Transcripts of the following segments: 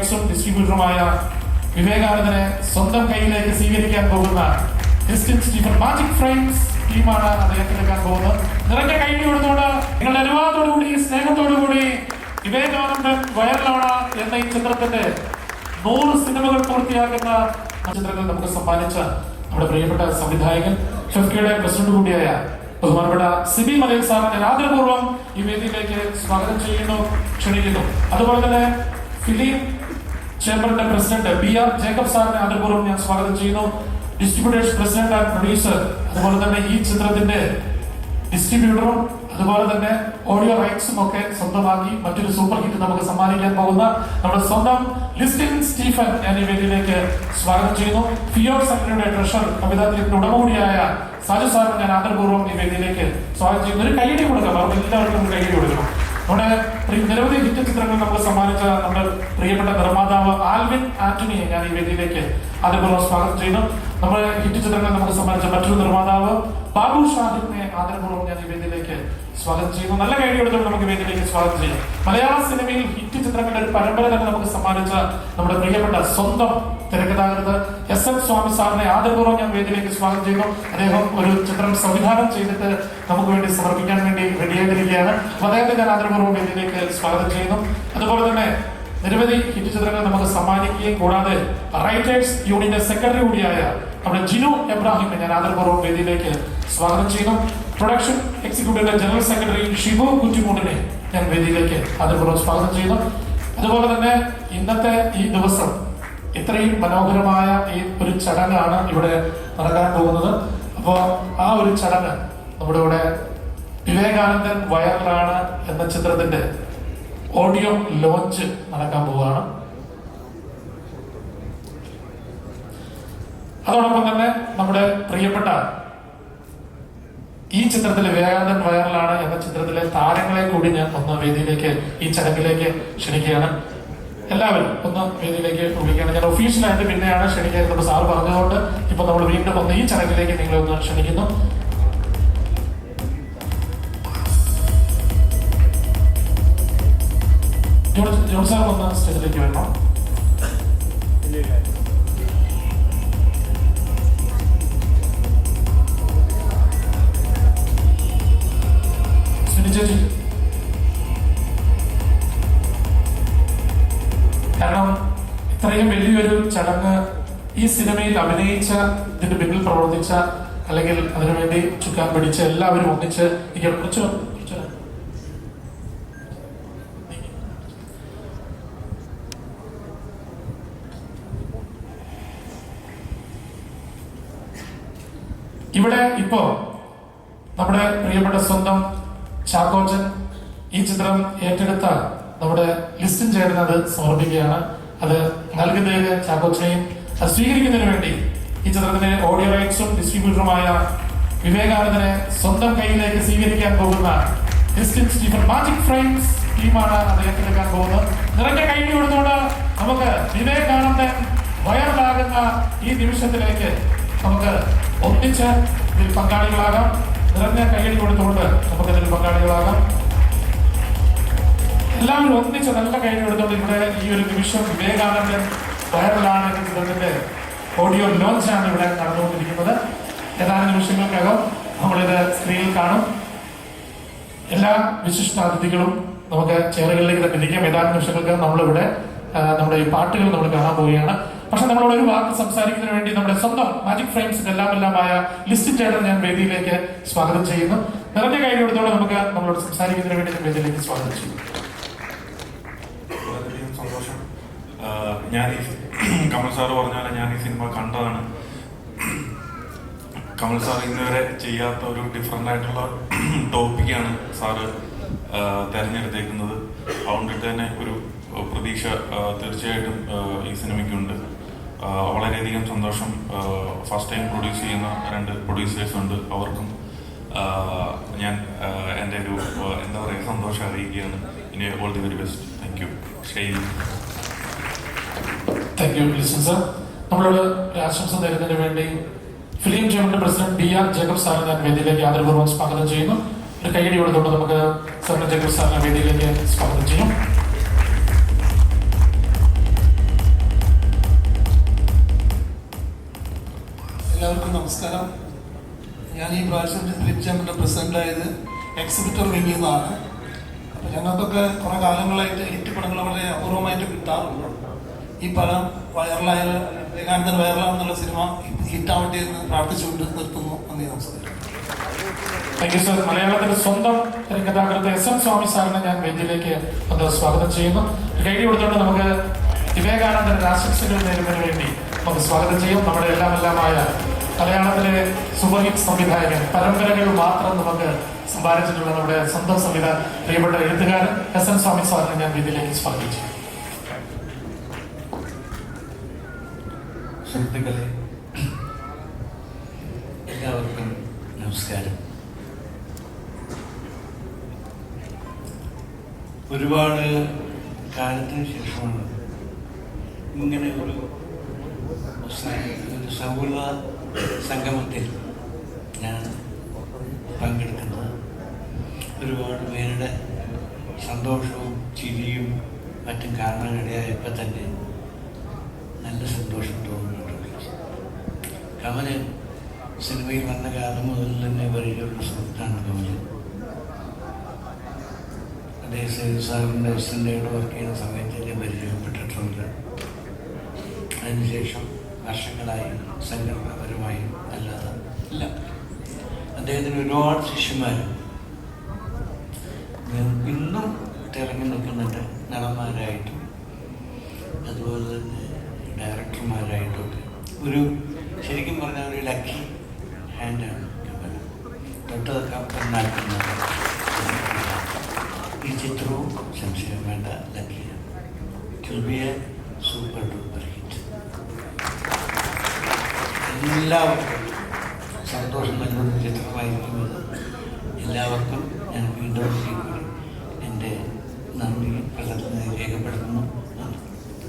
റൈറ്റ്സും ഡിസ്ട്രിബ്യൂട്ടറുമായ വിവേകാനന്ദനെ സ്വന്തം കയ്യിലേക്ക് സ്വീകരിക്കാൻ പോകുന്ന ലിസ്റ്റിൻ സ്റ്റീഫൻ മാജിക് ഫ്രെയിംസ് ടീമാണ് അദ്ദേഹത്തിനെടുക്കാൻ പോകുന്നത്. നിറഞ്ഞ കൈയ്യടി കൊടുത്തുകൊണ്ട് നിങ്ങളുടെ അനുവാദത്തോടുകൂടി സ്നേഹത്തോടുകൂടി വിവേകാനന്ദൻ വൈറലാണ് എന്ന ഈ ചിത്രത്തിന്റെ 100 സിനിമകൾ പൂർത്തിയാക്കുന്ന ചിത്രങ്ങൾ നമുക്ക് സമ്മാനിച്ച നമ്മുടെ പ്രിയപ്പെട്ട സംവിധായകൻ ഫെഫ്കയുടെ പ്രസിഡന്റ് കൂടിയായ ബഹുമാനപ്പെട്ട സിബി മലയിൽ സാറിനെ ഞാൻ ആദരപൂർവ്വം ഈ വേദിയിലേക്ക് സ്വാഗതം ചെയ്യുന്നു, ക്ഷണിക്കുന്നു. അതുപോലെ തന്നെ ഫിലിം ചേംബറിന്റെ പ്രസിഡന്റ് BR ജേക്കബ് സാറിനെ ആദരപൂർവ്വം ഞാൻ സ്വാഗതം ചെയ്യുന്നു. ഡിസ്ട്രിബ്യൂട്ടേഴ്സ് പ്രസിഡന്റ് ആൻഡ് പ്രൊഡ്യൂസർ, അതുപോലെ തന്നെ ഈ ചിത്രത്തിന്റെ ഡിസ്ട്രിബ്യൂട്ടറും അതുപോലെ തന്നെ ഓഡിയോ റൈറ്റ്സും ഒക്കെ സ്വന്തമാക്കി മറ്റൊരു സൂപ്പർ ഹിറ്റ് നമുക്ക് സമ്മാനിക്കാൻ പോകുന്ന നമ്മുടെ സ്വന്തം ലിസ്റ്റിൻ സ്റ്റീഫൻ ഞാൻ ഈ വേദിയിലേക്ക് സ്വാഗതം ചെയ്യുന്നു. ഫിയോഡ് സംഘടനയുടെ ട്രഷറർ കവിതാത്തിലേക്ക് ഉടമ കൂടിയായ സാജു സാറിന് ഞാൻ ആദരപൂർവ്വം ഈ വേദിയിലേക്ക് സ്വാഗതം ചെയ്യുന്നു. ഒരു കൈയ്യടി കൊടുക്കാം, അവർക്ക് എല്ലാവർക്കും കൈയ്യടി കൊടുക്കണം. നമ്മുടെ നിരവധി ഹിറ്റ് ചിത്രങ്ങൾ നമുക്ക് സമ്മാനിച്ച നമ്മുടെ പ്രിയപ്പെട്ട നിർമ്മാതാവ് ആൽവിൻ ആന്റണിയെ ഞാൻ ഈ വേദിയിലേക്ക് ആദരപൂർവ്വം സ്വാഗതം ചെയ്യുന്നു. നമ്മുടെ ഹിറ്റ് ചിത്രങ്ങൾ നമുക്ക് സമ്മാനിച്ച മറ്റൊരു നിർമ്മാതാവ് ബാബു ഷാഹിദിനെ ആദരപൂർവ്വം ഞാൻ ഈ വേദിയിലേക്ക് സ്വാഗതം ചെയ്യുന്നു. നല്ല കൈയ്യടി കൊടുത്തുകൊണ്ട് നമുക്ക് വേദിയിലേക്ക് സ്വാഗതം ചെയ്യാം. മലയാള സിനിമയിൽ ഹിറ്റ് ചിത്രങ്ങളുടെ ഒരു പരമ്പര തന്നെ നമുക്ക് സമ്മാനിച്ച നമ്മുടെ പ്രിയപ്പെട്ട സ്വന്തം തിരക്കഥാകൃത്ത് SM സ്വാമി സാറിനെ ആദരപൂർവ്വം ഞാൻ വേദിയിലേക്ക് സ്വാഗതം ചെയ്യുന്നു. അദ്ദേഹം ഒരു ചിത്രം സംവിധാനം ചെയ്തിട്ട് നമുക്ക് വേണ്ടി സമർപ്പിക്കാൻ വേണ്ടി റെഡിയായിട്ടിരിക്കുകയാണ്. അപ്പൊ അദ്ദേഹത്തെ ഞാൻ ആദരപൂർവ്വം വേദിയിലേക്ക് സ്വാഗതം ചെയ്യുന്നു. അതുപോലെ തന്നെ നിരവധി ഹിറ്റ് ചിത്രങ്ങൾ നമുക്ക് സമ്മാനിക്കുകയും കൂടാതെ റൈറ്റേഴ്സ് യൂണിയന്റെ സെക്രട്ടറി കൂടിയായ നമ്മുടെ ജിനു എബ്രാഹിമിനെ ഞാൻ ആദരപൂർവ്വം വേദിയിലേക്ക് സ്വാഗതം ചെയ്യുന്നു. പ്രൊഡക്ഷൻ എക്സിക്യൂട്ടീവിന്റെ ജനറൽ സെക്രട്ടറി ഷിബു കുറ്റിമൂടിനെ ഞാൻ വേദിയിലേക്ക് ആദരപൂർവ്വം സ്വാഗതം ചെയ്യുന്നു. അതുപോലെ തന്നെ ഇന്നത്തെ ഈ ദിവസം ഇത്രയും മനോഹരമായ ഈ ഒരു ചടങ്ങാണ് ഇവിടെ നടക്കാൻ പോകുന്നത്. അപ്പോൾ ആ ഒരു ചടങ്ങ് നമ്മുടെ ഇവിടെ വിവേകാനന്ദൻ വൈറലാണ് എന്ന ചിത്രത്തിന്റെ ഓഡിയോ ലോഞ്ച് നടക്കാൻ പോവുകയാണ്. അതോടൊപ്പം തന്നെ നമ്മുടെ പ്രിയപ്പെട്ട ഈ ചിത്രത്തിലെ വിവേകാനന്ദൻ വൈറലാണ് എന്ന ചിത്രത്തിലെ താരങ്ങളെ കൂടി ഞാൻ ഒന്ന് വേദിയിലേക്ക് ഈ ചടങ്ങിലേക്ക് ക്ഷണിക്കുകയാണ്. എല്ലാവരും ഒന്ന് വേദിയിലേക്ക് വിളിക്കുകയാണ്. ഞാൻ ഒഫീഷ്യലായിട്ട് പിന്നെയാണ് ക്ഷണിക്കുന്നത്. നമ്മൾ സാറ് പറഞ്ഞതുകൊണ്ട് ഇപ്പൊ നമ്മൾ വീണ്ടും ഒന്ന് ഈ ചടങ്ങിലേക്ക് നിങ്ങളെ ഒന്ന് ക്ഷണിക്കുന്നു. ജോൺ സാർ ഒന്ന് സ്റ്റേജിലേക്ക് വരണം. കാരണം ഇത്രയും വലിയൊരു ചടങ്ങ് ഈ സിനിമയിൽ അഭിനയിച്ച, ഇതിന്റെ പിന്നിൽ പ്രവർത്തിച്ച അല്ലെങ്കിൽ അതിനുവേണ്ടി ചുക്കാൻ പിടിച്ച എല്ലാവരും ഒന്നിച്ച് ഇവിടെ ഇപ്പോ നമ്മുടെ പ്രിയപ്പെട്ട സ്വന്തം ചാക്കോച്ചൻ ഈ ചിത്രം ഏറ്റെടുത്ത നമ്മുടെ ലിസ്റ്റിൻ ചേർന്നത് സമർപ്പിക്കുകയാണ്. അത് നൽകുന്നതിന് ചാക്കോച്ചനെയും അത് സ്വീകരിക്കുന്നതിന് വേണ്ടി ഈ ചിത്രത്തിന്റെ ഓഡിയോ റൈറ്റ്സും ഡിസ്ട്രിബ്യൂട്ടറുമായ വിവേകാനന്ദനെ സ്വന്തം കയ്യിലേക്ക് സ്വീകരിക്കാൻ പോകുന്ന ലിസ്റ്റിൻ സ്റ്റീഫൻ മാജിക് ഫ്രെയിംസ് ടീമാണ് അദ്ദേഹത്തിനെടുക്കാൻ പോകുന്നത്. നിറഞ്ഞ കൈയ്യടി കൊടുത്തുകൊണ്ട് നമുക്ക് വിവേകാനന്ദൻ വൈറലാകുന്ന ഈ നിമിഷത്തിലേക്ക് നമുക്ക് ഒന്നിച്ച് ഇതിൽ പങ്കാളികളാകാം. നിറഞ്ഞ കൈയ്യടി കൊടുത്തുകൊണ്ട് നമുക്ക് ഇതിൽ പങ്കാളികളാകാം. എല്ലാവരും ഒന്നിച്ച് നല്ല കൈയ്യടി കൊടുത്തുകൊണ്ട് ഇവിടെ ഈ ഒരു നിമിഷം വിവേകാനന്ദൻ വൈറലാണ് എന്ന ചിത്രത്തിന്റെ ഓഡിയോ ലോഞ്ചാണ് ഇവിടെ നടന്നുകൊണ്ടിരിക്കുന്നത്. ഏതാനും നിമിഷങ്ങൾക്കകം നമ്മളിത് സ്ക്രീനിൽ കാണും. എല്ലാ വിശിഷ്ടാതിഥികളും നമുക്ക് ചെയറുകളിലേക്ക് തന്നെ ഇരിക്കാം. ഏതാനും നിമിഷങ്ങൾക്ക് നമ്മളിവിടെ നമ്മുടെ ഈ പാട്ടുകൾ നമ്മൾ കാണാൻ പോവുകയാണ്. പക്ഷെ നമ്മളോട് ഒരു വാക്ക് സംസാരിക്കുന്നതിന് വേണ്ടി നമ്മുടെ സ്വന്തം മാജിക് ഫ്രെയിംസിന്റെ എല്ലാമായ ലിസ്റ്റിൻ ചേട്ടൻ ഞാൻ വേദിയിലേക്ക് സ്വാഗതം ചെയ്യുന്നു. നിറഞ്ഞ കൈയ്യടി കൊടുത്തോടെ നമുക്ക് നമ്മളോട് സംസാരിക്കുന്നതിന് വേണ്ടി ഞാൻ വേദിയിലേക്ക് സ്വാഗതം ചെയ്യുന്നു. വളരെയധികം സന്തോഷം. ഞാൻ ഈ കമൽ സാറ് പറഞ്ഞാൽ ഞാൻ ഈ സിനിമ കണ്ടതാണ്. കമൽ സാർ ഇന്നുവരെ ചെയ്യാത്ത ഒരു ഡിഫറെൻ്റ് ആയിട്ടുള്ള ടോപ്പിക്കാണ് സാറ് തിരഞ്ഞെടുത്തേക്കുന്നത്. അതുകൊണ്ടിട്ട് തന്നെ ഒരു പ്രതീക്ഷ തീർച്ചയായിട്ടും ഈ സിനിമയ്ക്കുണ്ട്. വളരെയധികം സന്തോഷം. ഫസ്റ്റ് ടൈം പ്രൊഡ്യൂസ് ചെയ്യുന്ന 2 പ്രൊഡ്യൂസേഴ്സ് ഉണ്ട്. അവർക്കും ഞാൻ എൻ്റെ ഒരു എന്താ പറയുക സന്തോഷം അറിയിക്കുകയാണ്. ഇനി all the very best. Thank you. Thank you Listin sir. നമ്മളോട് ആശംസ തരുന്നതിന് വേണ്ടി ഫിലിം ചേംബറിന്റെ പ്രസിഡന്റ് BR ജേക്കബ് സാറിനെ ഞാൻ വേദിയിലേക്ക് ആദരപൂർവ്വം സ്വാഗതം ചെയ്യുന്നു. ഒരു കൈയ്യടി കൊടുത്തുകൊണ്ട് നമുക്ക് സാറിന് ജേക്കബ് സാറിനെ വേദിയിലേക്ക് സ്വാഗതം ചെയ്യും. എല്ലാവർക്കും നമസ്കാരം. ഞാൻ ഈ പ്രാവശ്യം ഫിലിം ചേമ്പറിൻ്റെ പ്രസിഡൻ്റായത് എക്സിബിറ്റർ വിങ്ങിൽ നിന്നാണ്. അപ്പോൾ ഞങ്ങൾക്കൊക്കെ കുറേ കാലങ്ങളായിട്ട് ഹിറ്റ് പടങ്ങൾ വളരെ അപൂർവമായിട്ട് കിട്ടാറുള്ളൂ. ഈ പടം വൈറലായ വിവേകാനന്ദൻ വൈറലാണെന്നുള്ള സിനിമ ഹിറ്റാവട്ടെ എന്ന് പ്രാർത്ഥിച്ചുകൊണ്ട് നിർത്തുന്നു. നന്ദി, നമസ്കാരം. Thank you sir. മലയാളത്തിന്റെ സ്വന്തം ഗതാഗതത്തെ SM സ്വാമി സാറിനെ ഞാൻ വേദിയിലേക്ക് ഒന്ന് സ്വാഗതം ചെയ്യുന്നു. കൈ കൊടുത്തുകൊണ്ട് നമുക്ക് വിവേകാനന്ദന്റെ ആശംസകൾ നേരുന്നതിന് വേണ്ടി നമുക്ക് സ്വാഗതം ചെയ്യും. നമ്മുടെ എല്ലാമായ മലയാളത്തിലെ സൂപ്പർ ഹിറ്റ് സംവിധായകൻ, പരമ്പരകൾ മാത്രം നമുക്ക് സമ്പാദിച്ചിട്ടുള്ള നമ്മുടെ സ്വന്തം സംവിധാനം, പ്രിയപ്പെട്ട എഴുത്തുകാരൻ SM സ്വാമി സാറിനെ ഞാൻ വേദിയിലേക്ക് സ്വാഗതം ചെയ്യും. സുഹൃത്തുക്കളെ, എല്ലാവർക്കും നമസ്കാരം. ഒരുപാട് കാലത്തിന് ശേഷമാണ് ഇങ്ങനെ ഒരു സൗഹൃദ സംഗമത്തിൽ ഞാൻ പങ്കെടുക്കുന്നത്. ഒരുപാട് പേരുടെ സന്തോഷവും ചിരിയും മറ്റും കാണാനിടയായപ്പോൾ തന്നെ നല്ല സന്തോഷം തോന്നുന്നുണ്ട്. കമല് സിനിമയിൽ വന്ന കാലം മുതൽ തന്നെ പരിചയമുള്ള സുഹൃത്താണ് കമല്. അദ്ദേഹം സാറിൻ്റെ അസിസ്റ്റൻ്റായിട്ട് വർക്ക് ചെയ്യുന്ന സമയത്ത് ഞാൻ പരിചയപ്പെട്ടിട്ടുണ്ട്. അതിനുശേഷം വർഷങ്ങളായി സംഘടനാപരമായും അല്ലാതെ ഇല്ല. അദ്ദേഹത്തിന് ഒരുപാട് ശിഷ്യന്മാരും ഇന്നും തിളങ്ങി നിൽക്കുന്നുണ്ട്. നടന്മാരായിട്ടും അതുപോലെ തന്നെ ഡയറക്ടർമാരായിട്ടൊക്കെ ഒരു ശരിക്കും പറഞ്ഞാൽ ഒരു ലക്കി ഹാൻഡാണ് കമൽ. തൊട്ടതൊക്കെ ഈ ചിത്രവും സംശയം വേണ്ട ലക്കിയാണ്. It will be a super duper hit. എല്ലാവർക്കും സന്തോഷം നൽകുന്ന ചിത്രമായിരിക്കുന്നത്. എല്ലാവർക്കും ഞാൻ വീണ്ടും എൻ്റെ നന്ദി രേഖപ്പെടുത്തുന്നു.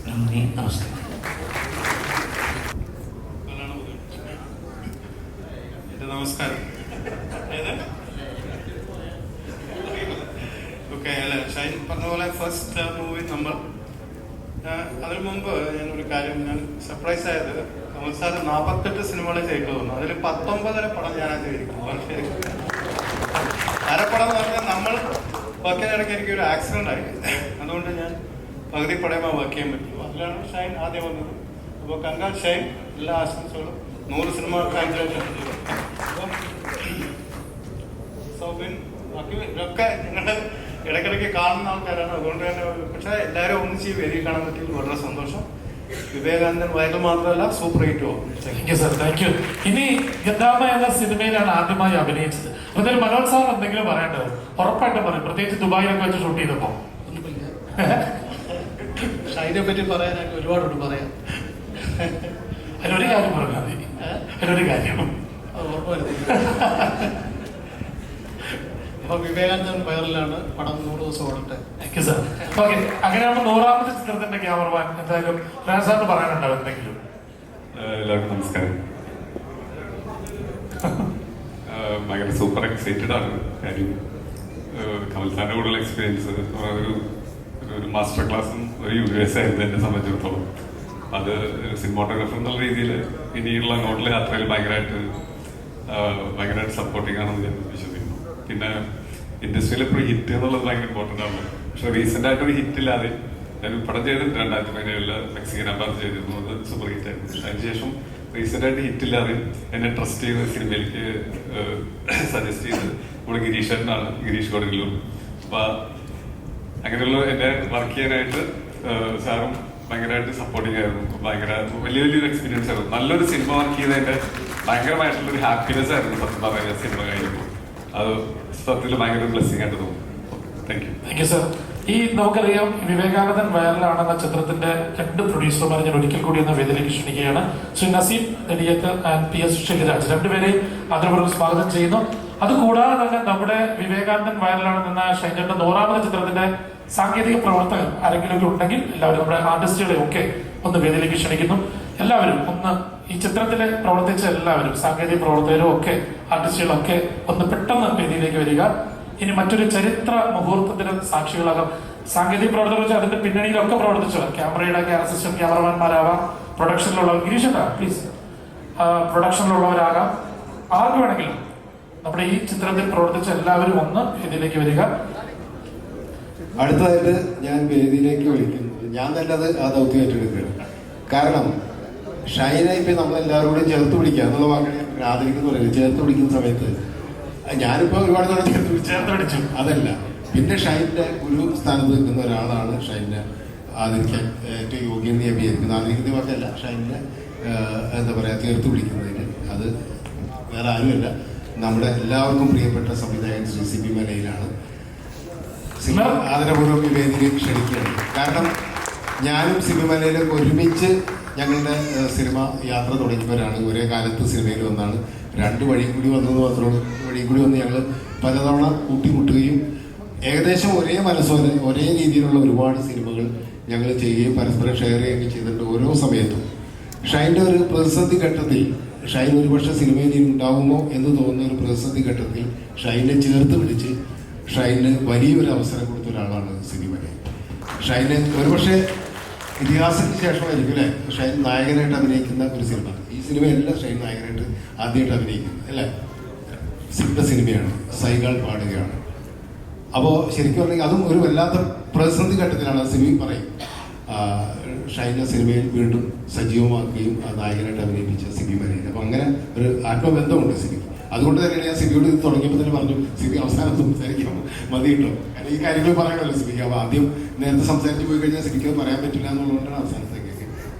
നന്ദി, നമസ്കാരം. നമസ്കാരം. ഓക്കെ, അല്ല ഷൈൻ പറഞ്ഞ പോലെ ഫസ്റ്റ് മൂവി നമ്മൾ അതിനു മുമ്പ് ഞാനൊരു കാര്യം, ഞാൻ സർപ്രൈസ് ആയത് കമൽ സാർ 48 സിനിമകൾ ചെയ്തു തോന്നുന്നു. അതിൽ 19 പടം ഞാനാ ചെയ്തിരിക്കുന്നു. പക്ഷേ അരപ്പടം എന്ന് പറഞ്ഞാൽ നമ്മൾ വർക്ക് ചെയ്യാനിടയ്ക്ക് എനിക്കൊരു ആക്സിഡന്റ് ആയി. അതുകൊണ്ട് ഞാൻ പകുതി പടയുമ്പോൾ വർക്ക് ചെയ്യാൻ പറ്റുള്ളൂ. അതിലാണ് ഷൈൻ ആദ്യം വന്നത്. അപ്പോൾ കങ്കാൽ ഷൈൻ, എല്ലാ ആശംസകളും. 100 സിനിമ അപ്പം സൗബിൻ ബാക്കി ഇതൊക്കെ ഞങ്ങളുടെ ഇടയ്ക്കിടയ്ക്ക് കാണുന്ന ആൾക്കാരാണ്. അതുകൊണ്ട് തന്നെ പക്ഷേ എല്ലാവരും ഒന്നിച്ച് വേദി കാണാൻ പറ്റിയത് വളരെ സന്തോഷം. വിവേകാനന്ദൻ വയറിൽ മാത്രമല്ല സൂപ്പർ ഹിറ്റ് പോകും. Thank you sir, thank you. ഇനി ഗദ്ദാമ എന്ന സിനിമയിലാണ് ആദ്യമായി അഭിനയിച്ചത്. അതിൽ മനോജ് സാർ എന്തെങ്കിലും പറയേണ്ടത് ഉറപ്പായിട്ടും പറയും, പ്രത്യേകിച്ച് ദുബായിലൊക്കെ വെച്ച് ഷൂട്ട് ചെയ്തപ്പോ. ഷൈനെ പറ്റി പറയാനായിട്ട് ഒരുപാടുണ്ട് പറയാം. അതിലൊരു കാര്യം പറഞ്ഞാൽ മതി. അതിലൊരു കാര്യം അപ്പോൾ വിവേകാനന്ദൻ വൈറലാണ്. പടം 100 ദിവസം ഓടട്ടെ. Thank you sir. ഓക്കെ, അങ്ങനെയാകുമ്പോൾ 100ാമത്തെ ചിത്രത്തിന്റെ ക്യാമറമാൻ എന്തായാലും രാജ് സാറിന് പറയാനുണ്ടാവും എന്തെങ്കിലും. എല്ലാവർക്കും നമസ്കാരം. ഭയങ്കര സൂപ്പർ എക്സൈറ്റഡ് ആണ്. കാര്യം കമൽ സാറിന്റെ കൂടുതൽ എക്സ്പീരിയൻസ് ഒരു മാസ്റ്റർ ക്ലാസ്സും ഒരു US ആയിരുന്നു എന്നെ സംബന്ധിച്ചിടത്തോളം. അത് സിനിമാട്ടോഗ്രാഫർ എന്നുള്ള രീതിയിൽ ഇനിയുള്ള അങ്ങോട്ടുള്ള യാത്രയിൽ ഭയങ്കരമായിട്ട് സപ്പോർട്ടിംഗ് ആണെന്ന് ഞാൻ വിശ്വസിക്കുന്നു. പിന്നെ ഇൻഡസ്ട്രിയിൽ ഇപ്പോൾ ഹിറ്റ് എന്നുള്ളത് ഭയങ്കര ഇമ്പോർട്ടൻ്റ് ആണ്. പക്ഷെ റീസെൻ്റ് ആയിട്ടൊരു ഹിറ്റ് ഇല്ലാതെ ഞാൻ പടം ചെയ്തിട്ടുണ്ട്. 2017 മെക്സിക്കൻ അമ്പാർ ചെയ്തിരുന്നു. അത് സൂപ്പർ ഹിറ്റ് ആയിരുന്നു. അതിനുശേഷം റീസെൻ്റ് ആയിട്ട് ഹിറ്റ് ഇല്ലാതെ എന്നെ ട്രസ്റ്റ് ചെയ്ത് സിനിമയിലേക്ക് സജസ്റ്റ് ചെയ്ത് ഇവിടെ ഗിരീഷേട്ടനാണ്, ഗിരീഷ് കൊടുങ്ങല്ലൂർ. അപ്പൊ അങ്ങനെയുള്ള എന്നെ വർക്ക് ചെയ്യാനായിട്ട് സാറും ഭയങ്കരമായിട്ട് സപ്പോർട്ടിംഗ് ആയിരുന്നു. ഭയങ്കര വലിയൊരു എക്സ്പീരിയൻസ് ആയിരുന്നു. നല്ലൊരു സിനിമ വർക്ക് ചെയ്തതിന്റെ ഭയങ്കരമായിട്ടുള്ളൊരു ഹാപ്പിനെസ് ആയിരുന്നു സത്യം പറഞ്ഞ സിനിമ കഴിഞ്ഞപ്പോൾ. അത് സത്യത്തിൽ ഭയങ്കര ബ്ലെസ്സിംഗ് ആയിട്ട് തോന്നുന്നു. Thank you. Thank you sir. ഈ നമുക്കറിയാം വിവേകാനന്ദൻ വൈറലാണെന്ന ചിത്രത്തിന്റെ 2 പ്രൊഡ്യൂസർമാരെ ഞാൻ ഒരിക്കൽ കൂടി ഒന്ന് വേദിയിലേക്ക് ക്ഷണിക്കുകയാണ്. ശ്രീ നസീം നെടിയത്ത് ആൻഡ് PS ശൈലരാജ്, രണ്ടുപേരെയും ആദരപൂർവ്വം സ്വാഗതം ചെയ്യുന്നു. അതുകൂടാതെ തന്നെ നമ്മുടെ വിവേകാനന്ദൻ വൈറലാണെന്ന ഷൈൻചേട്ടന്റെ 100ാമത്തെ ചിത്രത്തിന്റെ സാങ്കേതിക പ്രവർത്തകർ ആരെങ്കിലും ഉണ്ടെങ്കിൽ എല്ലാവരും നമ്മുടെ ആർട്ടിസ്റ്റുകളെ ഒക്കെ ഒന്ന് വേദിയിലേക്ക് ക്ഷണിക്കുന്നു. എല്ലാവരും ഒന്ന് ഈ ചിത്രത്തിൽ പ്രവർത്തിച്ച എല്ലാവരും, സാങ്കേതിക പ്രവർത്തകരും ഒക്കെ ആർട്ടിസ്റ്റുകളൊക്കെ ഒന്ന് പെട്ടെന്ന് വേദിയിലേക്ക് വരിക. ഇനി മറ്റൊരു ചരിത്ര മുഹൂർത്തത്തിന് സാക്ഷികളാകാം. സാങ്കേതിക പ്രവർത്തകർ വെച്ചാൽ അതിന്റെ പിന്നണിയിലൊക്കെ പ്രവർത്തിച്ചവർ, ക്യാമറയുടെ അസിസ്റ്റന്റ് ക്യാമറമാൻമാരാവാം, പ്രൊഡക്ഷനിലുള്ള ഗിരീഷേട്ടാ പ്ലീസ് പ്രൊഡക്ഷനിലുള്ളവരാകാം, ആർക്ക് വേണമെങ്കിലും നമ്മുടെ ഈ ചിത്രത്തിൽ പ്രവർത്തിച്ച എല്ലാവരും ഒന്ന് ഇതിലേക്ക് വരിക. അടുത്തതായിട്ട് ഞാൻ വേദിയിലേക്ക് വിളിക്കുന്നത്, ഞാൻ തന്നെ ആ ദൗത്യം ഏറ്റെടുക്കുകയാണ്. കാരണം ഷൈനെ ഇപ്പം നമ്മളെല്ലാവരും കൂടി ചേർത്ത് പിടിക്കുക എന്നുള്ള വാക്കിനെ ആദരിക്കുന്നു പറയുന്നത്. ചേർത്ത് പിടിക്കുന്ന സമയത്ത് ഞാനിപ്പോൾ ഒരുപാട് തവണ ചേർത്ത് പിടിച്ചു, അതല്ല, പിന്നെ ഷൈൻ്റെ ഒരു സ്ഥാനത്ത് നിൽക്കുന്ന ഒരാളാണ് ഷൈനെ ആദരിക്കാൻ ഏറ്റവും യോഗ്യം എന്ന് ഞാൻ വിചാരിക്കുന്നത്. ആദരിക്കുന്ന വാക്കല്ല, ഷൈനെ എന്താ പറയുക, ചേർത്ത് പിടിക്കുന്നതിന് അത് വേറെ ആരുമല്ല, നമ്മുടെ എല്ലാവർക്കും പ്രിയപ്പെട്ട സംവിധായകൻ ശ്രീ CP മലയിലാണ്. ആദരപൂർവ്വം ഈ വേദിയിൽ ക്ഷണിക്കുകയാണ്. കാരണം ഞാനും CP മലയിലും ഒരുമിച്ച് ഞങ്ങളുടെ സിനിമ യാത്ര തുടങ്ങിയവരാണ്. ഒരേ കാലത്ത് സിനിമയിൽ വന്നാണ്. 2 വഴിയും കൂടി വന്നത് മാത്രമാണ്. വഴിയും കൂടി വന്ന് ഞങ്ങൾ പലതവണ കൂട്ടിമുട്ടുകയും ഏകദേശം ഒരേ മനസ്സോടെ ഒരേ രീതിയിലുള്ള ഒരുപാട് സിനിമകൾ ഞങ്ങൾ ചെയ്യുകയും പരസ്പരം ഷെയർ ചെയ്യുകയും ചെയ്തിട്ടുണ്ട്. ഓരോ സമയത്തും ഷൈൻ്റെ ഒരു പ്രതിസന്ധി ഘട്ടത്തിൽ, ഷൈൻ ഒരുപക്ഷെ സിനിമയിൽ ഉണ്ടാകുമോ എന്ന് തോന്നുന്ന ഒരു പ്രതിസന്ധി ഘട്ടത്തിൽ ഷൈനെ ചേർത്ത് പിടിച്ച് ഷൈന് വലിയൊരു അവസരം കൊടുത്ത ഒരാളാണ് CP മലയിൽ. ഷൈന് ഒരുപക്ഷെ ഇതിഹാസത്തിന് ശേഷമായിരിക്കും അല്ലേ ഷൈൻ നായകനായിട്ട് അഭിനയിക്കുന്ന ഒരു സിനിമ. ഈ സിനിമയല്ല ഷൈൻ നായകനായിട്ട് ആദ്യമായിട്ട് അഭിനയിക്കുന്നത് അല്ലേ, സിനിമയാണ്, സൈകൾ പാടുകയാണ്. അപ്പോൾ ശരിക്കും പറഞ്ഞെങ്കിൽ അതും ഒരു വല്ലാത്ത പ്രതിസന്ധി ഘട്ടത്തിലാണ്. CP പറയും ഷൈനെ സിനിമയിൽ വീണ്ടും സജീവമാക്കുകയും നായകനായിട്ട് അഭിനയിപ്പിച്ച CP മലയിൽ. അപ്പോൾ അങ്ങനെ ഒരു ആത്മബന്ധമുണ്ട് CPക്ക്. അതുകൊണ്ട് തന്നെയാണ് ഞാൻ CPയോട് ഇത് തുടങ്ങിയപ്പോൾ തന്നെ പറഞ്ഞു, CP അവസാനം സംസാരിക്കാം മതി കിട്ടും, കാരണം ഈ കാര്യങ്ങൾ പറയണമല്ലോ CPക്ക്. അപ്പോൾ ആദ്യം നേരത്തെ സംസാരിച്ച് പോയി കഴിഞ്ഞാൽ CPക്ക് അത് പറയാൻ പറ്റില്ല എന്നുള്ളതുകൊണ്ടാണ് അവസാനത്തേക്ക്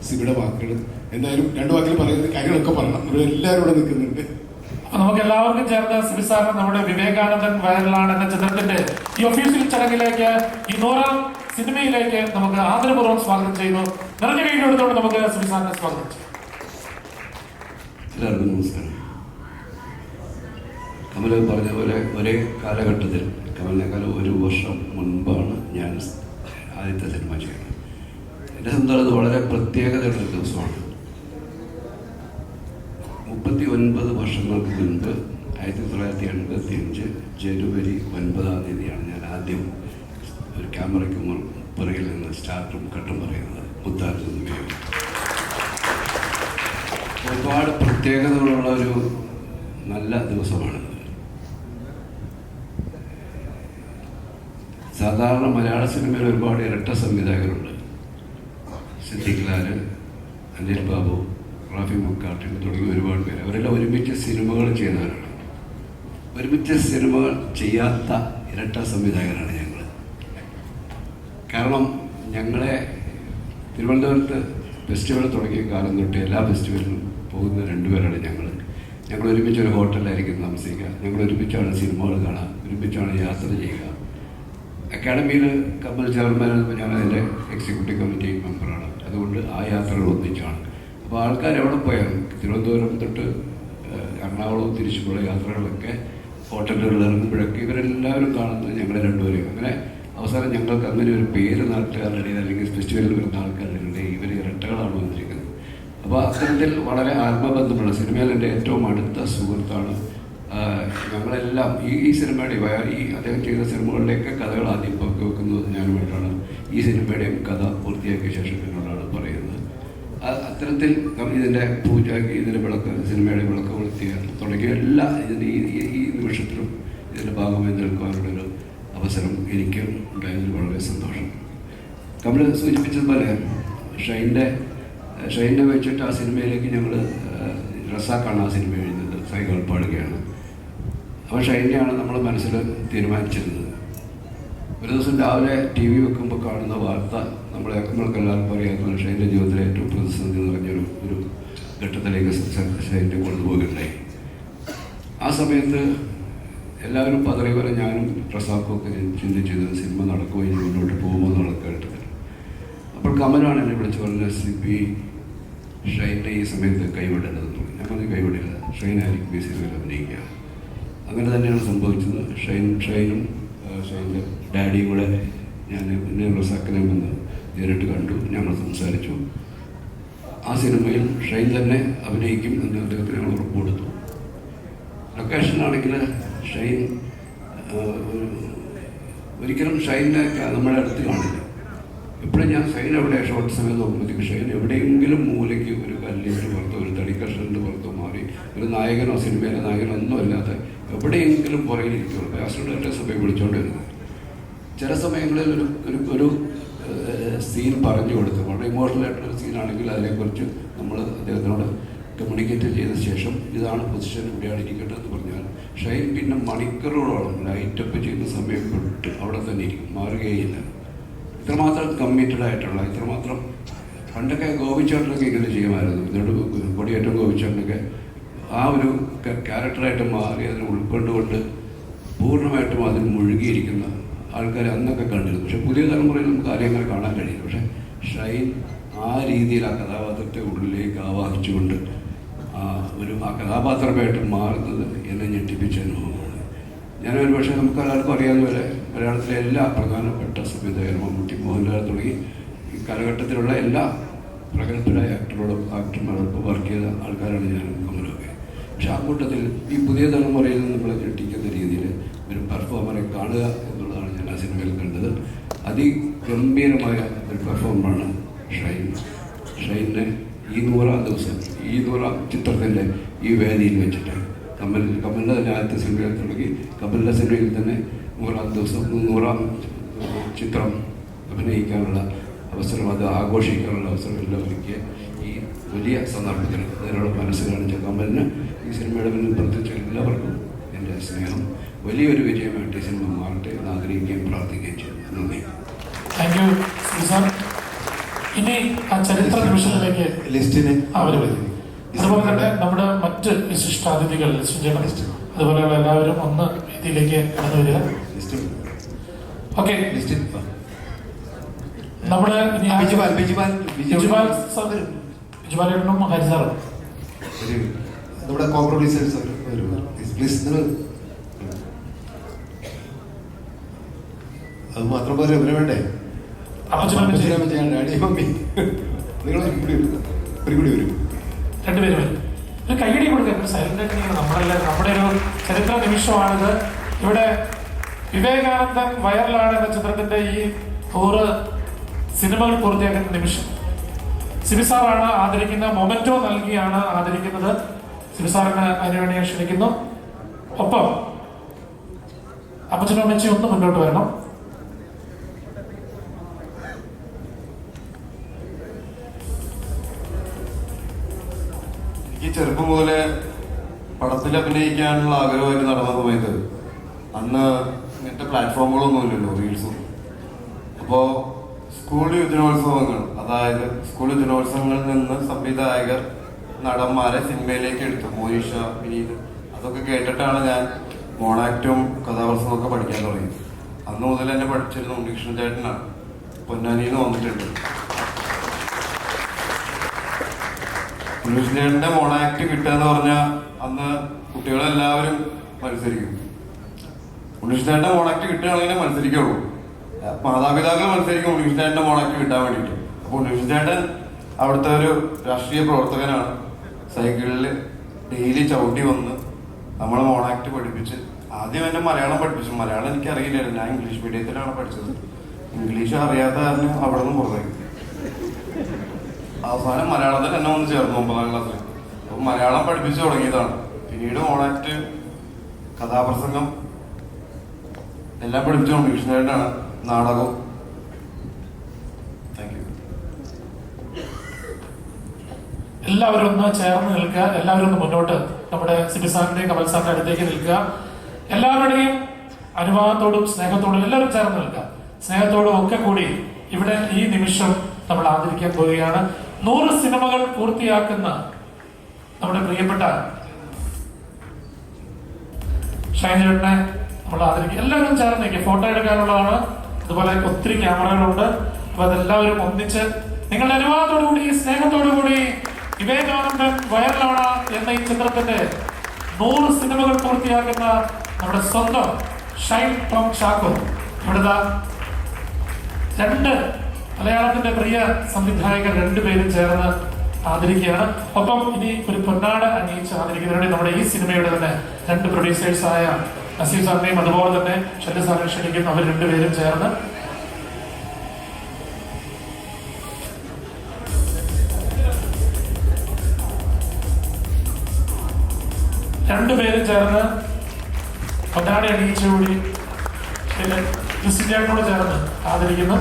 CPയുടെ വാക്കുകൾ. എന്തായാലും 2 വാക്കിൽ പറയുന്ന കാര്യങ്ങളൊക്കെ പറയണം. ഇവിടെ എല്ലാവരും ഇവിടെ നിൽക്കുന്നുണ്ട്. അപ്പൊ നമുക്ക് എല്ലാവർക്കും ചേർന്ന് CP സാറിന് നമ്മുടെ വിവേകാനന്ദൻ വയറിലാണ് എന്ന ചിത്രത്തിന്റെ ഈ ഒഫീഷ്യൽ ചടങ്ങിലേക്ക്, ഈ 100ാം സിനിമയിലേക്ക് നമുക്ക് ആദരപൂർവ്വം സ്വാഗതം ചെയ്യുന്നു. നിറഞ്ഞ കൈയിലെടുത്തോണ്ട് നമുക്ക് CP സാറിനെ സ്വാഗതം ചെയ്യാം. എല്ലാവർക്കും നമസ്കാരം. കമൽ പറഞ്ഞ പോലെ ഒരേ കാലഘട്ടത്തിൽ, കമലിനേക്കാളും 1 വർഷം മുൻപാണ് ഞാൻ ആദ്യത്തെ സിനിമ ചെയ്യുന്നത്. എൻ്റെ സംബന്ധിച്ചത് വളരെ പ്രത്യേകതയുള്ള ദിവസമാണ്. 39 വർഷങ്ങൾക്ക് മുൻപ് 1985 ജനുവരി 9-ാം തീയതിയാണ് ഞാൻ ആദ്യം ഒരു ക്യാമറയ്ക്ക് പുറകിൽ നിന്ന് സ്റ്റാർട്ടും കട്ടും പറയുന്നത്. മുത്താർജുന വേഗം ഒരുപാട് പ്രത്യേകതകളുള്ള ഒരു നല്ല ദിവസമാണിത്. സാധാരണ മലയാള സിനിമയിൽ ഒരുപാട് ഇരട്ട സംവിധായകരുണ്ട്. സിദ്ദിഖ് ലാൽ, അനിൽ ബാബു, റാഫി മുക്കാട്ടിൽ തുടങ്ങി ഒരുപാട് പേര്. അവരെല്ലാം ഒരുമിച്ച് സിനിമകൾ ചെയ്യുന്നവരാണ്. ഒരുമിച്ച് സിനിമകൾ ചെയ്യാത്ത ഇരട്ട സംവിധായകരാണ് ഞങ്ങൾ. കാരണം ഞങ്ങളെ തിരുവനന്തപുരത്ത് ഫെസ്റ്റിവൽ തുടങ്ങിയ കാലം തൊട്ട് എല്ലാ ഫെസ്റ്റിവലിലും പോകുന്ന 2 പേരാണ് ഞങ്ങൾ ഒരുമിച്ച് ഒരു ഹോട്ടലിലായിരിക്കും താമസിക്കുക. ഞങ്ങൾ ഒരുമിച്ചാണ് സിനിമകൾ കാണുക, ഒരുമിച്ചാണ് യാത്ര ചെയ്യുക. അക്കാഡമിയിൽ കമൽ ചെയർമാനാണ്, ഞാൻ അതിൻ്റെ എക്സിക്യൂട്ടീവ് കമ്മിറ്റി മെമ്പറാണ്. അതുകൊണ്ട് ആ യാത്രകൾ ഒന്നിച്ചാണ്. അപ്പോൾ ആൾക്കാർ എവിടെ പോയാലും തിരുവനന്തപുരം തൊട്ട് എറണാകുളവും തിരിച്ചുള്ള യാത്രകളൊക്കെ ഹോട്ടലുകളിൽ ഇറങ്ങുമ്പോഴൊക്കെ ഇവരെല്ലാവരും കാണുന്നത് ഞങ്ങളെ 2 പേരെയും. അങ്ങനെ അവസാനം ഞങ്ങൾക്ക് അങ്ങനെ ഒരു പേര് നാട്ടുകാരുടെ ഇടയിൽ അല്ലെങ്കിൽ ഫെസ്റ്റിവലിൽ വരുന്ന ആൾക്കാരുടെ ഇടയിൽ ഇവർ ഇരട്ടകളാണ് വന്നിരിക്കുന്നത്. അപ്പോൾ അത്തരത്തിൽ വളരെ ആത്മബന്ധമുള്ള, സിനിമയിൽ എൻ്റെ ഏറ്റവും അടുത്ത സുഹൃത്താണ്. ഞങ്ങളെല്ലാം ഈ സിനിമയുടെ ഈ അദ്ദേഹം ചെയ്ത സിനിമകളിലേക്ക് കഥകൾ ആദ്യം പങ്കുവെക്കുന്നത് ഞാനുമായിട്ടാണ്. ഈ സിനിമയുടെയും കഥ പൂർത്തിയാക്കിയ ശേഷം എന്നോടാണ് പറയുന്നത്. അത്തരത്തിൽ ഇതിൻ്റെ പൂജ, ഇതിൻ്റെ വിളക്ക്, സിനിമയുടെ വിളക്ക് കൊളുത്തിയ തുടങ്ങിയ എല്ലാ ഇതിൻ്റെ ഈ നിമിഷത്തിലും ഇതിൻ്റെ ഭാഗമായി നിൽക്കാനുള്ളൊരു അവസരം എനിക്ക് ഉണ്ടായതിൽ വളരെ സന്തോഷം. കമൽ സൂചിപ്പിച്ചതുപോലെ ഷൈനെ വെച്ചിട്ട് ആ സിനിമയിലേക്ക് ഞങ്ങൾ റസാഖാണ് ആ സിനിമ എഴുതുന്നത്, സൈകൾ പാടുകയാണ്. അപ്പോൾ ഷൈനെയാണ് നമ്മൾ മനസ്സിൽ തീരുമാനിച്ചിരുന്നത്. ഒരു ദിവസം രാവിലെ TV വെക്കുമ്പോൾ കാണുന്ന വാർത്ത നമ്മൾക്ക് എല്ലാവർക്കും അറിയാവുന്ന ഷൈൻ്റെ ജീവിതത്തിലെ ഏറ്റവും പ്രതിസന്ധി നിറഞ്ഞൊരു ഘട്ടത്തിലേക്ക് ഷൈനെ കൊണ്ടുപോകുകയുണ്ടായി. ആ സമയത്ത് എല്ലാവരും പതറി പോലെ ഞാനും റസാഖൊക്കെ ചിന്തിച്ചത് സിനിമ നടക്കുമോ, ഇനി മുന്നോട്ട് പോകുമോ എന്നുള്ള ഘട്ടത്തിൽ. അപ്പോൾ കമലാണ് എന്നെ വിളിച്ച് പറഞ്ഞത്, CP ഷൈനെ ഈ സമയത്ത് കൈവിടേണ്ടതെന്ന്. ഞാൻ പറഞ്ഞു കൈവിടില്ല, ഷൈനായിരിക്കും ഈ സിനിമയിൽ അഭിനയിക്കുക. അങ്ങനെ തന്നെയാണ് സംഭവിച്ചത്. ഷൈനും ഷൈൻ്റെ ഡാഡിയും കൂടെ ഞാൻ റസാഖിനെ വന്ന് നേരിട്ട് കണ്ടു, ഞങ്ങൾ സംസാരിച്ചു. ആ സിനിമയിൽ ഷൈൻ തന്നെ അഭിനയിക്കും എന്ന് അദ്ദേഹത്തിന് ഞങ്ങൾ ഉറപ്പ് കൊടുത്തു. ലൊക്കേഷനാണെങ്കിൽ ഷൈൻ ഒരിക്കലും ഷൈനെ നമ്മുടെ അടുത്ത് കാണില്ല. എപ്പോഴും ഞാൻ ഷൈൻ എവിടെ ഷോർട്ട് സമയം നോക്കുമ്പോഴത്തേക്ക് ഷൈൻ എവിടെയെങ്കിലും മൂലയ്ക്ക് ഒരു കല്ലിൻ്റെ പുറത്തോ ഒരു തടിക്കഷ്ണൻ്റെ പുറത്തോ ഒരു നായകനോ സിനിമയിലെ നായകനോ ഒന്നും അല്ലാതെ എവിടെയെങ്കിലും പുറകിലിരിക്കുള്ളൂ. അസിസ്റ്റന്റ് സഭയെ വിളിച്ചുകൊണ്ട് വരുന്നത് ചില സമയങ്ങളിൽ ഒരു സീൻ പറഞ്ഞു കൊടുത്ത് വളരെ ഇമോഷണലായിട്ടുള്ള സീനാണെങ്കിൽ അതിനെക്കുറിച്ച് നമ്മൾ അദ്ദേഹത്തിനോട് കമ്മ്യൂണിക്കേറ്റ് ചെയ്ത ശേഷം ഇതാണ് പൊസിഷൻ, ഇവിടെയാണ് ഇരിക്കേണ്ടതെന്ന് പറഞ്ഞാൽ ഷൈൻ പിന്നെ മണിക്കൂറുകളോളം ലൈറ്റപ്പ് ചെയ്യുന്ന സമയം തൊട്ട് അവിടെ തന്നെ ഇരിക്കും, മാറുകയില്ല. ഇത്രമാത്രം കമ്മിറ്റഡ് ആയിട്ടുള്ള, ഇത്രമാത്രം പണ്ടൊക്കെ ഗോപിച്ചേട്ടനൊക്കെ ഇങ്ങനെ ചെയ്യുമായിരുന്നു. ഇതിനോട് കൊടിയേറ്റം ഗോപിച്ചേട്ടനൊക്കെ ആ ഒരു ക്യാരക്ടറായിട്ട് മാറി അതിനെ ഉൾക്കൊണ്ടുകൊണ്ട് പൂർണ്ണമായിട്ടും അതിൽ മുഴുകിയിരിക്കുന്ന ആൾക്കാരെ അന്നൊക്കെ കണ്ടിരുന്നു. പക്ഷെ പുതിയ തലമുറയിൽ നമുക്ക് ആരെയും അങ്ങനെ കാണാൻ കഴിയില്ല. പക്ഷെ ഷൈൻ ആ രീതിയിൽ ആ കഥാപാത്രത്തെ ഉള്ളിലേക്ക് ആവാഹിച്ചുകൊണ്ട് ആ കഥാപാത്രമായിട്ട് മാറുന്നത് എന്നെ ഞെട്ടിപ്പിച്ച അനുഭവമാണ്. ഞാനൊരു പക്ഷേ നമുക്ക് എല്ലാവർക്കും അറിയാവുന്ന പോലെ മലയാളത്തിലെ എല്ലാ പ്രധാനപ്പെട്ട സംവിധായകരും മമ്മൂട്ടി, മോഹൻലാൽ തുടങ്ങി ഈ കാലഘട്ടത്തിലുള്ള എല്ലാ പ്രഗത്ഭരായ ആക്ടർമാരോടൊപ്പം വർക്ക് ചെയ്ത ആൾക്കാരാണ് ഞാൻ കമലൊക്കെ. പക്ഷെ ആ കൂട്ടത്തിൽ ഈ പുതിയ തലമുറയിൽ നിന്ന് നമ്മളെ ഞെട്ടിക്കുന്ന രീതിയിൽ ഒരു പെർഫോമറെ കാണുക എന്നുള്ളതാണ് ഞാൻ ആ സിനിമയിൽ കണ്ടത്. അതിഗംഭീരമായ ഒരു പെർഫോമറാണ് ഷൈനിനെ ഈ 100-ാം ദിവസം, ഈ 100-ാം ചിത്രത്തിൻ്റെ ഈ വേദിയിൽ വെച്ചിട്ട് കമലിൻ്റെ തന്നെ ആദ്യത്തെ സിനിമയിൽ തുടങ്ങി കമലിൻ്റെ സിനിമയിൽ തന്നെ 100-ാം ദിവസം 100-ാം ചിത്രം അഭിനയിക്കാനുള്ള അവസരം, അത് ആഘോഷിക്കാനുള്ള അവസരം എല്ലാം ഒരുക്കിയ ഈ വലിയ സന്ദർഭത്തിൽ അതിനുള്ള മനസ്സ് കാണിച്ച കമലിന് ഈ സിനിമയുടെ മുന്നിൽ പ്രത്യേകിച്ച് എല്ലാവർക്കും എൻ്റെ സ്നേഹം. വലിയൊരു വിജയമായിട്ട് ഈ സിനിമ മാറട്ടെ എന്ന് ആഗ്രഹിക്കുകയും പ്രാർത്ഥിക്കുകയും ചെയ്യുന്നു. നന്ദി. Thank you sir. ഇനി ആ ചരിത്ര നിമിഷത്തിലേക്ക് ലിസ്റ്റിന് അതുപോലെ തന്നെ നമ്മുടെ മറ്റ് വിശിഷ്ടാതിഥികൾ അതുപോലെയുള്ള എല്ലാവരും ഒന്ന് വേദിയിലേക്ക് കടന്നു വരിക. ഓക്കെ, നമ്മുടെ ബിജുപാലേട്ടനും ഹരിസാറും നമ്മുടെ കോംപ്രമൈസേഴ്സ് അത് മാത്രം പോലെ ഇവരെ വേണ്ടേ? നിങ്ങൾ കൂടി വരും, രണ്ടുപേരും ഒരു കൈയടി കൊടുക്കുക. സൈലന്റ് നമ്മളെല്ലാം നമ്മുടെ ഒരു ചരിത്ര നിമിഷമാണിത്. ഇവിടെ വിവേകാനന്ദൻ വൈറലാണ് എന്ന ചിത്രത്തിന്റെ ഈ 100 സിനിമകൾ പൂർത്തിയാക്കുന്ന നിമിഷം സിബിസാറാണ് ആദരിക്കുന്ന മൊമെന്റോ നൽകിയാണ് ആദരിക്കുന്നത്. സിബിസാറിന് അതിനുവേണ്ടി ക്ഷണിക്കുന്നു. ഒപ്പം അപ്പച്ചനും അമ്മച്ചി ഒന്ന് മുന്നോട്ട് വരണം. എനിക്ക് ചെറുപ്പം മുതലേ പടത്തിൽ അഭിനയിക്കാനുള്ള ആഗ്രഹമായിട്ട് നടന്ന സമയത്ത് അന്ന് ഇങ്ങനത്തെ പ്ലാറ്റ്ഫോമുകളൊന്നും ഇല്ലല്ലോ, റീൽസും. അപ്പോൾ സ്കൂൾ യുവജനോത്സവങ്ങൾ, അതായത് സ്കൂൾ യുവജനോത്സവങ്ങളിൽ നിന്ന് സംവിധായകർ നടന്മാരെ സിനിമയിലേക്ക് എടുത്തു. മോനിഷ, വിനീത്, അതൊക്കെ കേട്ടിട്ടാണ് ഞാൻ മോണാക്റ്റും കഥാപ്രസംഗമൊക്കെ പഠിക്കാൻ തുടങ്ങിയത്. അന്ന് മുതൽ എന്നെ പഠിച്ചിരുന്ന ഉണ്ണികൃഷ്ണൻ ചേട്ടനാണ്. പൊന്നാനിയിൽ നിന്ന് വന്നിട്ടുണ്ട്. ഉണ്ണികൃഷ്ണന്റെ മോണാക്ട് കിട്ടുക എന്ന് പറഞ്ഞാൽ അന്ന് കുട്ടികളെല്ലാവരും മത്സരിക്കും. ഉണ്ണികൃഷ്ണന്റെ മോണാക്ട് കിട്ടുകയാണെങ്കിൽ മത്സരിക്കുള്ളൂ. മാതാപിതാക്കൾ മത്സരിക്കും ഉണ്ണികൃഷ്ണന്റെ മോണാക്ട് കിട്ടാൻ വേണ്ടിയിട്ട്. അപ്പൊ ഉണ്ണികൃഷ്ണൻ അവിടുത്തെ ഒരു രാഷ്ട്രീയ പ്രവർത്തകനാണ്. സൈക്കിളിൽ ഡെയിലി ചവിട്ടി വന്ന് നമ്മളെ മോണാക്ട് പഠിപ്പിച്ച് ആദ്യം എന്നെ മലയാളം പഠിപ്പിച്ചു. മലയാളം എനിക്ക് അറിയില്ലായിരുന്നു. ഞാൻ ഇംഗ്ലീഷ് മീഡിയത്തിലാണ് പഠിച്ചത്. ഇംഗ്ലീഷ് അറിയാത്ത കാരണം അവിടെ നിന്ന് പുറത്തേക്ക്. അവസാനം മലയാളത്തിൽ എന്നെ വന്ന് ചേർന്നു 9-ാം ക്ലാസ്സിൽ. അപ്പൊ മലയാളം പഠിപ്പിച്ചു തുടങ്ങിയതാണ്. പിന്നീട് മോണാക്ട്, കഥാപ്രസംഗം എല്ലാം പഠിപ്പിച്ചുകൊണ്ട് കൃഷ്ണനായിട്ടാണ്. നാടകം. Thank you. എല്ലാവരും ഒന്ന് ചേർന്ന് നിൽക്കുക. എല്ലാവരും ഒന്ന് മുന്നോട്ട് നമ്മുടെ സിബി സാറിന്റെയും കമൽ സാറിന്റെ അടുത്തേക്ക് നിൽക്കുക. എല്ലാവരുടെയും അനുവാദത്തോടും സ്നേഹത്തോടും എല്ലാവരും ചേർന്ന് നിൽക്കുക. സ്നേഹത്തോടും ഒക്കെ കൂടി ഇവിടെ ഈ നിമിഷം നമ്മൾ ആദരിക്കാൻ പോവുകയാണ്. 100 സിനിമകൾ പൂർത്തിയാക്കുന്ന നമ്മുടെ പ്രിയപ്പെട്ട ഷൈൻ ചേട്ടനെ നമ്മൾ ആദരിക്കുക. എല്ലാവരും ചേർന്ന് നിൽക്കുക. ഫോട്ടോ എടുക്കാനുള്ളതാണ്. അതുപോലെ ഒത്തിരി ക്യാമറകളുണ്ട്. അപ്പൊ അതെല്ലാവരും ഒന്നിച്ച് നിങ്ങളുടെ അനുവാദത്തോടുകൂടി സ്നേഹത്തോടുകൂടി വിവേകാനന്ദൻ വൈറലാണ് എന്ന ഈ ചിത്രത്തിന്റെ 100 സിനിമകൾ പൂർത്തിയാക്കുന്ന നമ്മുടെ സ്വന്തം ഷൈൻ ടോം ചാക്കോ ഇവിടുത്തെ 2 മലയാളത്തിന്റെ പ്രിയ സംവിധായകർ 2 പേരും ചേർന്ന് ആദരിക്കുകയാണ്. ഒപ്പം ഇനി ഒരു പൊന്നാട അണിയിച്ച് ആദരിക്കുന്നതിന് നമ്മുടെ ഈ സിനിമയുടെ തന്നെ 2 പ്രൊഡ്യൂസേഴ്സായ നസീർ സാറിനെയും അതുപോലെ തന്നെ ഷെല്ലി സാറിനെ ക്ഷണിക്കുന്നു. അവർ 2 പേരും ചേർന്ന് രണ്ടുപേരും ചേർന്ന് പൊന്നാടി അണിയിച്ചുകൂടി ക്രിസ്ത്യനോട് ചേർന്ന് ആദരിക്കുന്നു.